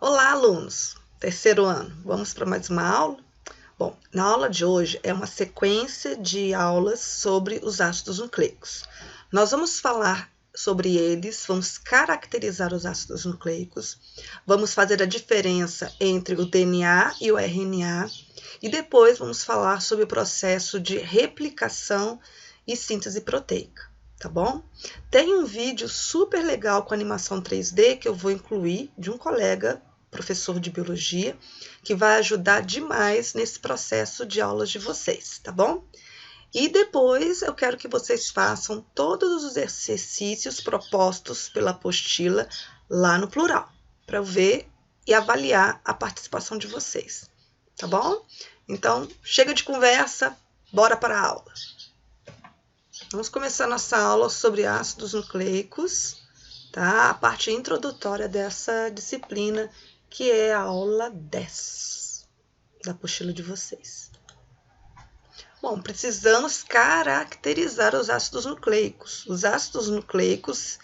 Olá, alunos! Terceiro ano, vamos para mais uma aula? Bom, na aula de hoje é uma sequência de aulas sobre os ácidos nucleicos. Nós vamos falar sobre eles, vamos caracterizar os ácidos nucleicos, vamos fazer a diferença entre o DNA e o RNA e depois vamos falar sobre o processo de replicação e síntese proteica. Tá bom? Tem um vídeo super legal com animação 3D que eu vou incluir de um colega, professor de biologia, que vai ajudar demais nesse processo de aulas de vocês, tá bom? E depois eu quero que vocês façam todos os exercícios propostos pela apostila lá no plural, para eu ver e avaliar a participação de vocês, tá bom? Então, chega de conversa, bora para a aula. Vamos começar nossa aula sobre ácidos nucleicos, tá? A parte introdutória dessa disciplina, que é a aula 10 da apostila de vocês. Bom, precisamos caracterizar os ácidos nucleicos. Os ácidos nucleicos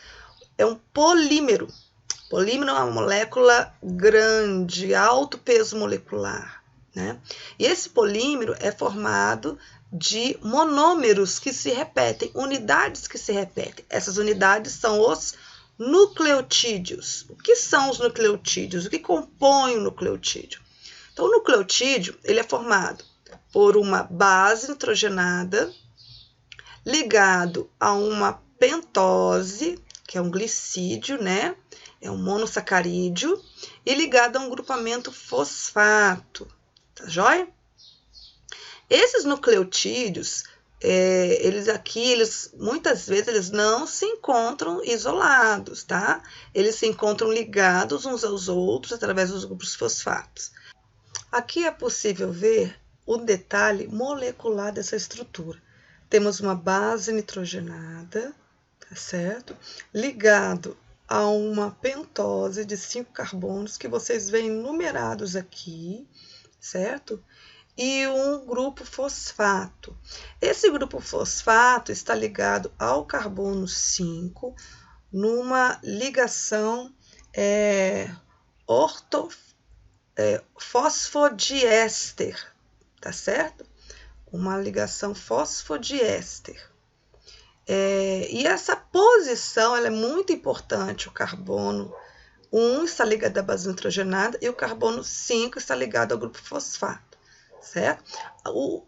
é um polímero. Polímero é uma molécula grande, alto peso molecular, né? E esse polímero é formado de monômeros que se repetem, unidades que se repetem. Essas unidades são os nucleotídeos. O que são os nucleotídeos? O que compõe o nucleotídeo? Então, o nucleotídeo ele é formado por uma base nitrogenada ligado a uma pentose, que é um glicídio, né? É um monossacarídeo, e ligado a um grupamento fosfato, tá joia? Esses nucleotídeos, eles muitas vezes eles não se encontram isolados, tá? Eles se encontram ligados uns aos outros através dos grupos fosfatos. Aqui é possível ver o detalhe molecular dessa estrutura. Temos uma base nitrogenada, tá certo? Ligado a uma pentose de 5 carbonos que vocês veem numerados aqui, certo? E um grupo fosfato. Esse grupo fosfato está ligado ao carbono 5 numa ligação fosfodiéster, tá certo? Uma ligação fosfodiéster. E essa posição ela é muito importante. O carbono 1 está ligado à base nitrogenada e o carbono 5 está ligado ao grupo fosfato. Certo?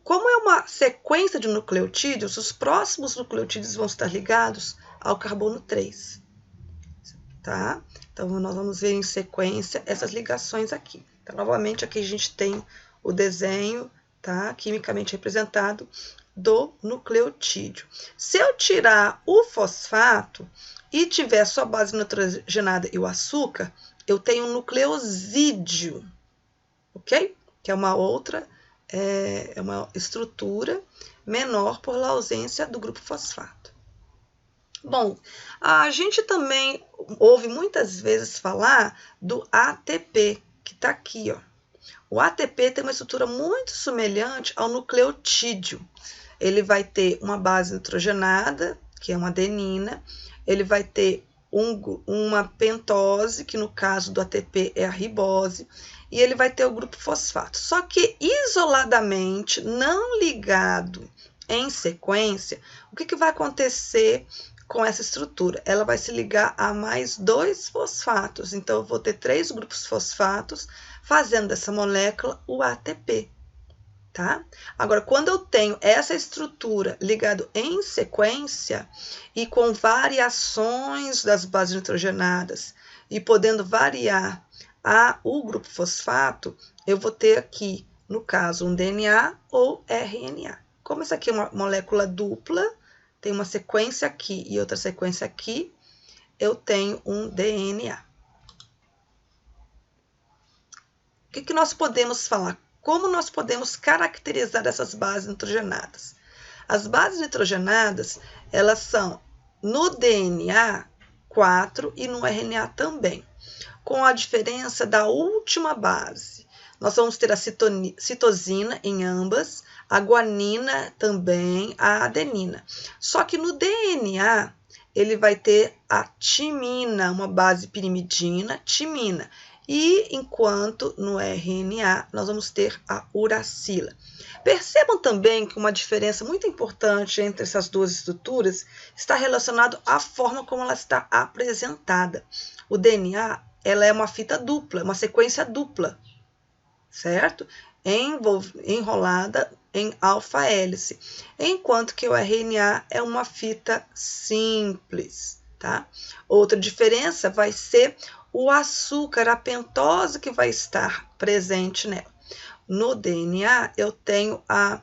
Como é uma sequência de nucleotídeos, os próximos nucleotídeos vão estar ligados ao carbono 3. Tá? Então, nós vamos ver em sequência essas ligações aqui. Então, novamente, aqui a gente tem o desenho, tá? Quimicamente representado do nucleotídeo. Se eu tirar o fosfato e tiver só a base nitrogenada e o açúcar, eu tenho um nucleosídeo, ok? Que é uma outra uma estrutura menor por ausência do grupo fosfato. Bom, a gente também ouve muitas vezes falar do ATP, que está aqui, ó. O ATP tem uma estrutura muito semelhante ao nucleotídeo. Ele vai ter uma base nitrogenada, que é uma adenina, ele vai ter uma pentose, que no caso do ATP é a ribose, e ele vai ter o grupo fosfato. Só que isoladamente, não ligado em sequência, o que vai acontecer com essa estrutura? Ela vai se ligar a mais 2 fosfatos. Então, eu vou ter 3 grupos fosfatos fazendo dessa molécula o ATP. Tá? Agora, quando eu tenho essa estrutura ligada em sequência e com variações das bases nitrogenadas e podendo variar o grupo fosfato, eu vou ter aqui, no caso, um DNA ou RNA. Como essa aqui é uma molécula dupla, tem uma sequência aqui e outra sequência aqui, eu tenho um DNA. O que nós podemos falar? Como nós podemos caracterizar essas bases nitrogenadas? As bases nitrogenadas, elas são no DNA 4 e no RNA também, com a diferença da última base. Nós vamos ter a citosina em ambas, a guanina também, a adenina. Só que no DNA, ele vai ter a timina, uma base pirimidina, timina. E enquanto no RNA nós vamos ter a uracila. Percebam também que uma diferença muito importante entre essas duas estruturas está relacionada à forma como ela está apresentada. O DNA, ela é uma fita dupla, uma sequência dupla, certo? Enrolada em alfa-hélice, enquanto que o RNA é uma fita simples, tá? Outra diferença vai ser o açúcar, a pentose que vai estar presente nela. No DNA, eu tenho a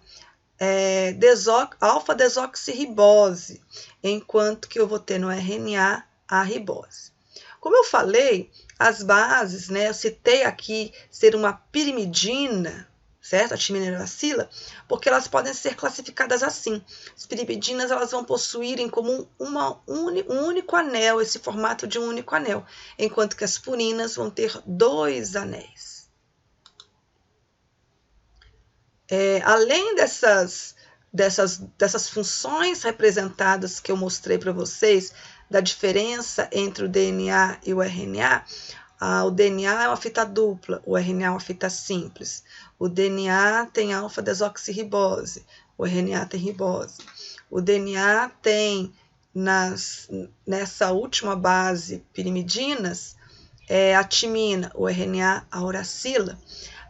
alfa-desoxirribose, enquanto que eu vou ter no RNA a ribose. Como eu falei, as bases, né, eu citei aqui ser uma pirimidina, certo? A timina e a uracila, porque elas podem ser classificadas assim. As pirimidinas, elas vão possuir em comum um único anel, esse formato de um único anel, enquanto que as purinas vão ter 2 anéis. Além dessas funções representadas que eu mostrei para vocês, da diferença entre o DNA e o RNA, o DNA é uma fita dupla, o RNA é uma fita simples. O DNA tem alfa-desoxirribose, o RNA tem ribose. O DNA tem, nessa última base pirimidinas, a timina, o RNA, a uracila.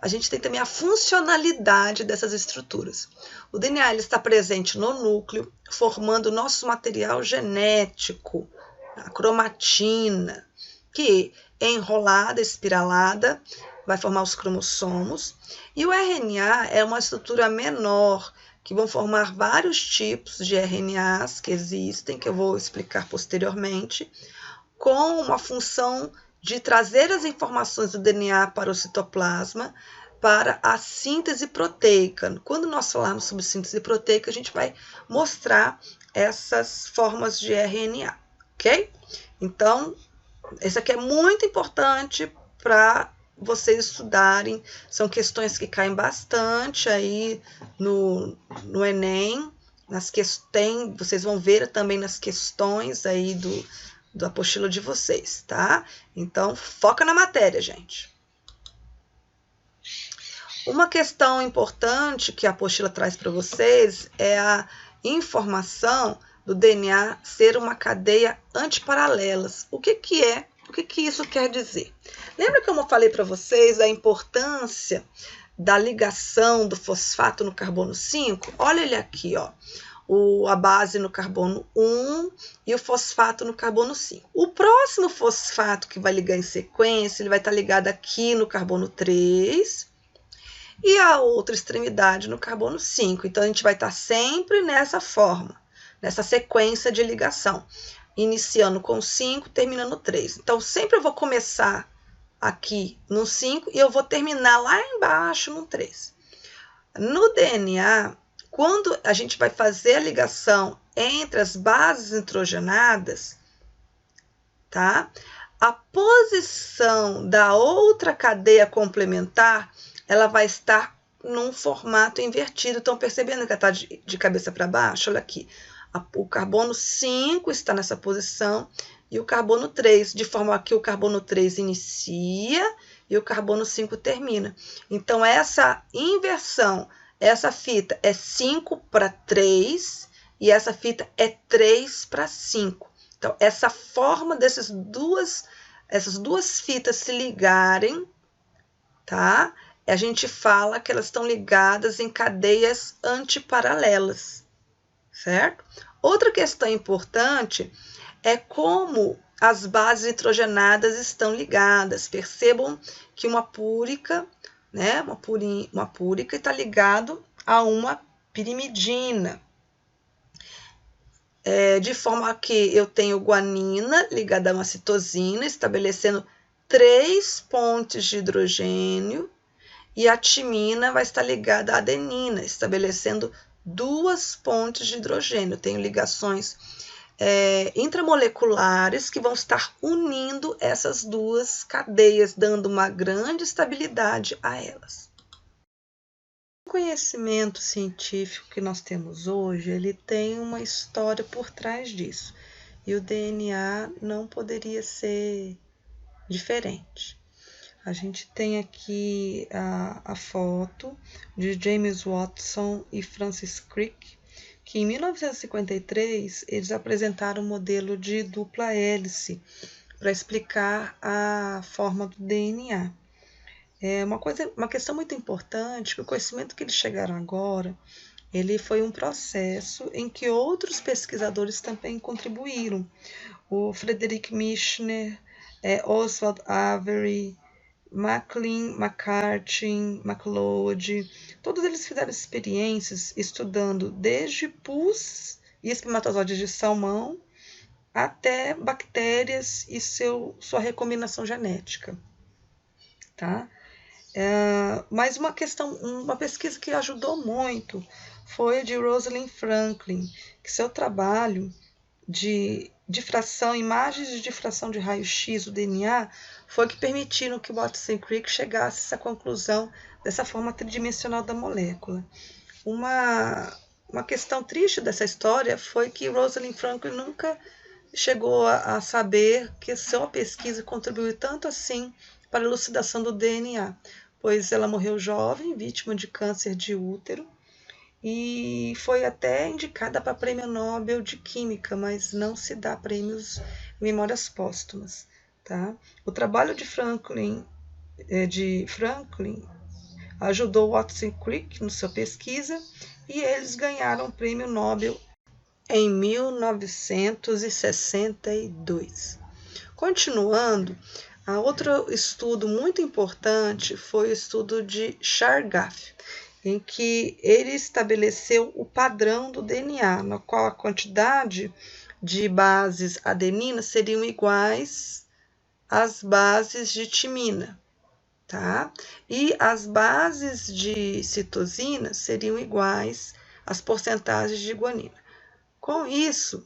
A gente tem também a funcionalidade dessas estruturas. O DNA ele está presente no núcleo, formando o nosso material genético, a cromatina, que enrolada, espiralada, vai formar os cromossomos. E o RNA é uma estrutura menor, que vão formar vários tipos de RNAs que existem, que eu vou explicar posteriormente, com uma função de trazer as informações do DNA para o citoplasma, para a síntese proteica. Quando nós falarmos sobre síntese proteica, a gente vai mostrar essas formas de RNA, ok? Então, isso aqui é muito importante para vocês estudarem. São questões que caem bastante aí no Enem. Vocês vão ver também nas questões aí do apostila de vocês, tá? Então, foca na matéria, gente. Uma questão importante que a apostila traz para vocês é a informação do DNA ser uma cadeia antiparalelas. O que isso quer dizer? Lembra que eu falei para vocês a importância da ligação do fosfato no carbono 5? Olha ele aqui, ó. A base no carbono 1 e o fosfato no carbono 5. O próximo fosfato que vai ligar em sequência, ele vai estar ligado aqui no carbono 3 e a outra extremidade no carbono 5. Então, a gente vai estar sempre nessa forma, nessa sequência de ligação, iniciando com 5, terminando no 3. Então, sempre eu vou começar aqui no 5 e eu vou terminar lá embaixo no 3. No DNA, quando a gente vai fazer a ligação entre as bases nitrogenadas, tá? A posição da outra cadeia complementar, ela vai estar num formato invertido. Estão percebendo que ela está de cabeça para baixo? Olha aqui. O carbono 5 está nessa posição e o carbono 3, de forma que o carbono 3 inicia e o carbono 5 termina. Então, essa inversão, essa fita é 5 para 3 e essa fita é 3 para 5. Então, essa forma essas duas fitas se ligarem, tá? A gente fala que elas estão ligadas em cadeias antiparalelas, certo? Outra questão importante é como as bases nitrogenadas estão ligadas. Percebam que uma púrica, né, uma púrica está ligado a uma pirimidina. De forma que eu tenho guanina ligada a uma citosina, estabelecendo 3 pontes de hidrogênio, e a timina vai estar ligada à adenina, estabelecendo 2 pontes de hidrogênio. Tenho ligações intramoleculares que vão estar unindo essas duas cadeias, dando uma grande estabilidade a elas. O conhecimento científico que nós temos hoje, ele tem uma história por trás disso. e o DNA não poderia ser diferente. A gente tem aqui a foto de James Watson e Francis Crick, que em 1953 eles apresentaram um modelo de dupla hélice para explicar a forma do DNA. É uma questão muito importante, que o conhecimento que eles chegaram agora, ele foi um processo em que outros pesquisadores também contribuíram. O Frederick Michener, Oswald Avery, MacLean, McCarthy, MacLeod, todos eles fizeram experiências estudando desde pus e espermatozoides de salmão até bactérias e sua recombinação genética. Tá? Mas uma pesquisa que ajudou muito foi a de Rosalind Franklin, que seu trabalho de difração, imagens de difração de raio-x do DNA, foi que permitiram que Watson e Crick chegasse a essa conclusão dessa forma tridimensional da molécula. Uma questão triste dessa história foi que Rosalind Franklin nunca chegou a saber que sua pesquisa contribuiu tanto assim para a elucidação do DNA, pois ela morreu jovem, vítima de câncer de útero, e foi até indicada para Prêmio Nobel de Química, mas não se dá prêmios em memórias póstumas. Tá? O trabalho de Franklin ajudou Watson e Crick na sua pesquisa e eles ganharam o Prêmio Nobel em 1962. Continuando, outro estudo muito importante foi o estudo de Chargaff, em que ele estabeleceu o padrão do DNA, no qual a quantidade de bases adenina seriam iguais às bases de timina, tá? E as bases de citosina seriam iguais às porcentagens de guanina. Com isso,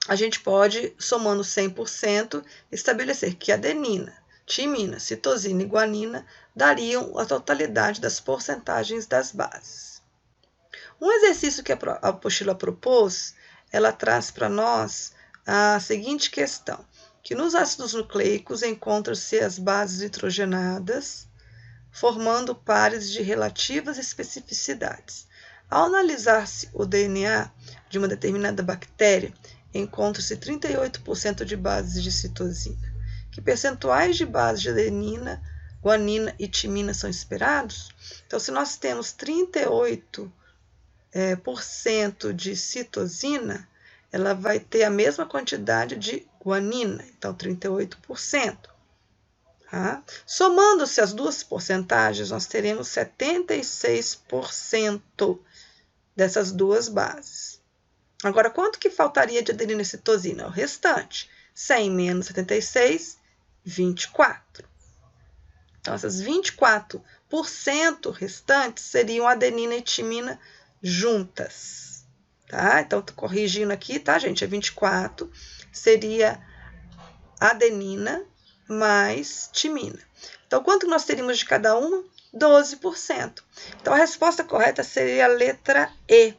a gente pode, somando 100%, estabelecer que adenina, timina, citosina e guanina dariam a totalidade das porcentagens das bases. Um exercício que a apostila propôs, ela traz para nós a seguinte questão, que nos ácidos nucleicos encontram-se as bases nitrogenadas, formando pares de relativas especificidades. Ao analisar-se o DNA de uma determinada bactéria, encontra-se 38% de bases de citosina. Que percentuais de bases de adenina, guanina e timina são esperados? Então, se nós temos 38% de citosina, ela vai ter a mesma quantidade de guanina, então 38%. Tá? Somando-se as duas porcentagens, nós teremos 76% dessas duas bases. Agora, quanto que faltaria de adenina e citosina? O restante. 100 menos 76, 24. Então, essas 24% restantes seriam adenina e timina juntas. Tá? Então, tô corrigindo aqui, tá, gente? É 24, seria adenina mais timina. Então, quanto nós teríamos de cada uma? 12%. Então, a resposta correta seria a letra E,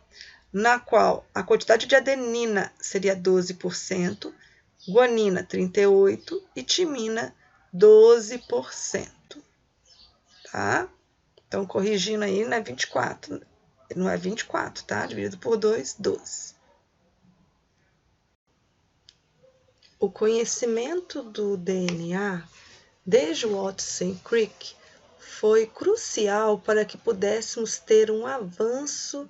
na qual a quantidade de adenina seria 12%, guanina 38% e timina 12%. Tá? Então, corrigindo aí, não é 24, não é 24, tá? Dividido por 2, 12. O conhecimento do DNA, desde Watson e Crick, foi crucial para que pudéssemos ter um avanço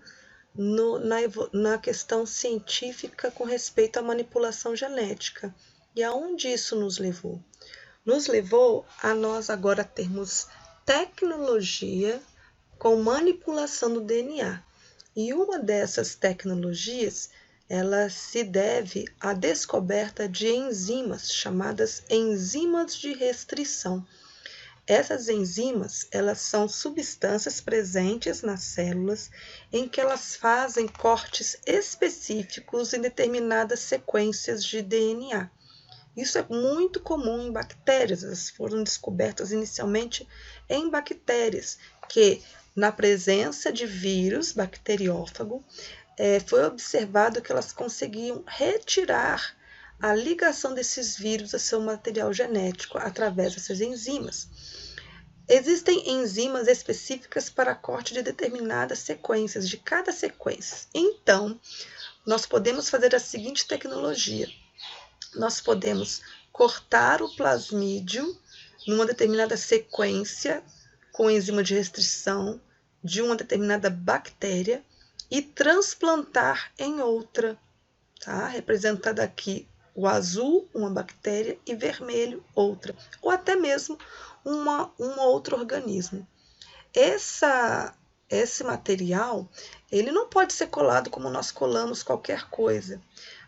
na questão científica com respeito à manipulação genética. E aonde isso nos levou? Nos levou a nós agora termos tecnologia com manipulação do DNA. E uma dessas tecnologias, ela se deve à descoberta de enzimas, chamadas enzimas de restrição. Essas enzimas, elas são substâncias presentes nas células em que elas fazem cortes específicos em determinadas sequências de DNA. Isso é muito comum em bactérias, elas foram descobertas inicialmente em bactérias, que na presença de vírus bacteriófago, foi observado que elas conseguiam retirar a ligação desses vírus a seu material genético através dessas enzimas. Existem enzimas específicas para corte de determinadas sequências, de cada sequência. Então, nós podemos fazer a seguinte tecnologia. Nós podemos cortar o plasmídio numa determinada sequência com enzima de restrição de uma determinada bactéria e transplantar em outra, tá? Representada aqui o azul, uma bactéria, e vermelho, outra, ou até mesmo um outro organismo. Esse material, ele não pode ser colado como nós colamos qualquer coisa,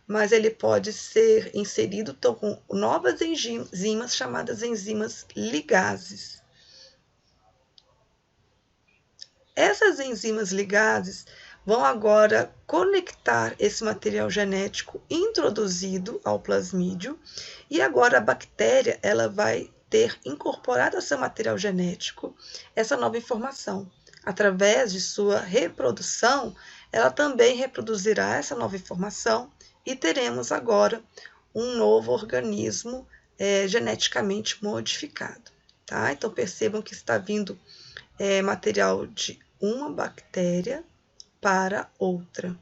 mas ele pode ser inserido com novas enzimas chamadas enzimas ligases. Essas enzimas ligases vão agora conectar esse material genético introduzido ao plasmídio e agora a bactéria ela vai ter incorporado ao seu material genético essa nova informação. Através de sua reprodução, ela também reproduzirá essa nova informação e teremos agora um novo organismo geneticamente modificado. Tá? Então percebam que está vindo material de uma bactéria para outra.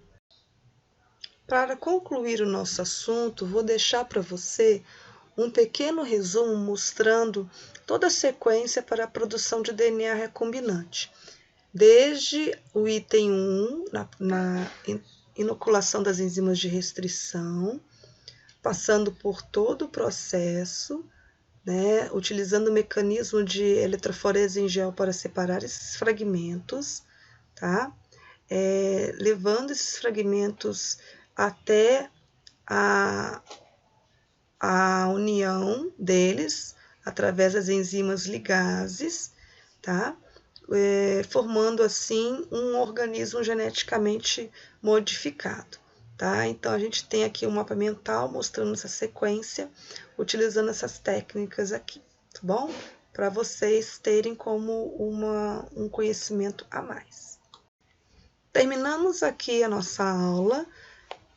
Para concluir o nosso assunto, vou deixar para você um pequeno resumo mostrando toda a sequência para a produção de DNA recombinante. Desde o item 1, na inoculação das enzimas de restrição, passando por todo o processo, né, utilizando o mecanismo de eletroforese em gel para separar esses fragmentos, tá? Levando esses fragmentos até a união deles através das enzimas ligases, tá? Formando assim um organismo geneticamente modificado. Tá? Então, a gente tem aqui um mapa mental mostrando essa sequência, utilizando essas técnicas aqui, tá bom? Para vocês terem como um conhecimento a mais. Terminamos aqui a nossa aula.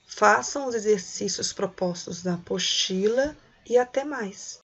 Façam os exercícios propostos na apostila e até mais.